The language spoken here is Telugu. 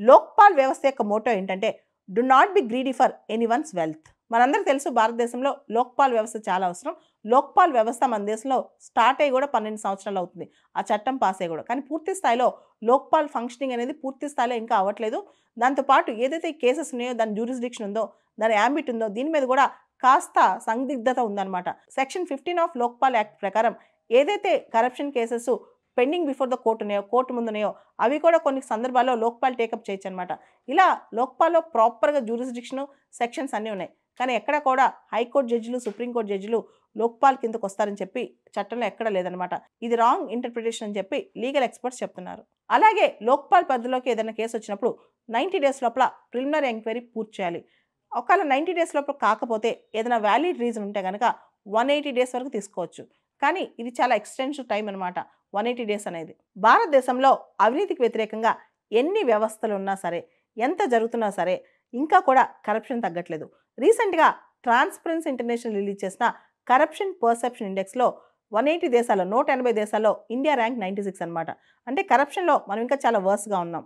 లోక్పాల్ వ్యవస్థ యొక్క మోటో ఏంటంటే do not be greedy for anyone's wealth. మనందరికీ తెలుసు భారతదేశంలో లోక్పాల్ వ్యవస్థ చాలా అవసరం. లోక్పాల్ వ్యవస్థ మన దేశంలో స్టార్ట్ అయ్యి కూడా 12 సంవత్సరాలు అవుతుంది ఆ చట్టం పాస్ అయ్యి కూడా. కానీ పూర్తి స్థాయిలో లోక్పాల్ ఫంక్షనింగ్ అనేది పూర్తి స్థాయిలో ఇంకా అవ్వట్లేదు. దాంతోపాటు ఏదైతే కేసెస్ ఉన్నాయో దాని జ్యూరిస్డిక్షన్ ఉందో, దాని యాంబిట్ ఉందో, దీని మీద కూడా కాస్త సందిగ్ధత ఉందన్నమాట. సెక్షన్ 15 ఆఫ్ లోక్పాల్ యాక్ట్ ప్రకారం ఏదైతే corruption cases pending before the court ఉన్నాయో, కోర్టు ముందున్నాయో, అవి కూడా కొన్ని సందర్భాల్లో లోక్పాల్ టేకప్ చేయొచ్చు అనమాట. ఇలా లోక్పాల్లో ప్రాపర్గా జ్యూరిస్డిక్షన్ సెక్షన్స్ అన్నీ ఉన్నాయి. కానీ ఎక్కడ కూడా హైకోర్టు జడ్జిలు, సుప్రీంకోర్టు జడ్జిలు లోక్పాల్ కిందకు వస్తారని చెప్పి చట్టంలో ఎక్కడ లేదనమాట. ఇది రాంగ్ ఇంటర్ప్రిటేషన్ అని చెప్పి లీగల్ ఎక్స్పర్ట్స్ చెప్తున్నారు. అలాగే లోక్పాల్ పరిధిలోకి ఏదైనా కేసు వచ్చినప్పుడు 90 డేస్ లోపల ప్రిలిమినరీ ఎంక్వైరీ పూర్తి చేయాలి. ఒకవేళ 90 డేస్ లోపల కాకపోతే ఏదైనా వ్యాలిడ్ రీజన్ ఉంటే కనుక 180 డేస్ వరకు తీసుకోవచ్చు. కానీ ఇది చాలా ఎక్స్టెన్సివ్ టైం అనమాట 180 డేస్ అనేది. భారతదేశంలో అవినీతికి వ్యతిరేకంగా ఎన్ని వ్యవస్థలు ఉన్నా సరే, ఎంత జరుగుతున్నా సరే, ఇంకా కూడా కరప్షన్ తగ్గట్లేదు. రీసెంట్గా ట్రాన్స్పరెన్సీ ఇంటర్నేషనల్ రిలీజ్ చేసిన కరప్షన్ పర్సెప్షన్ ఇండెక్స్లో 180 దేశాల్లో 180 దేశాల్లో ఇండియా ర్యాంక్ 96 అనమాట. అంటే కరప్షన్లో మనం ఇంకా చాలా వర్స్గా ఉన్నాం.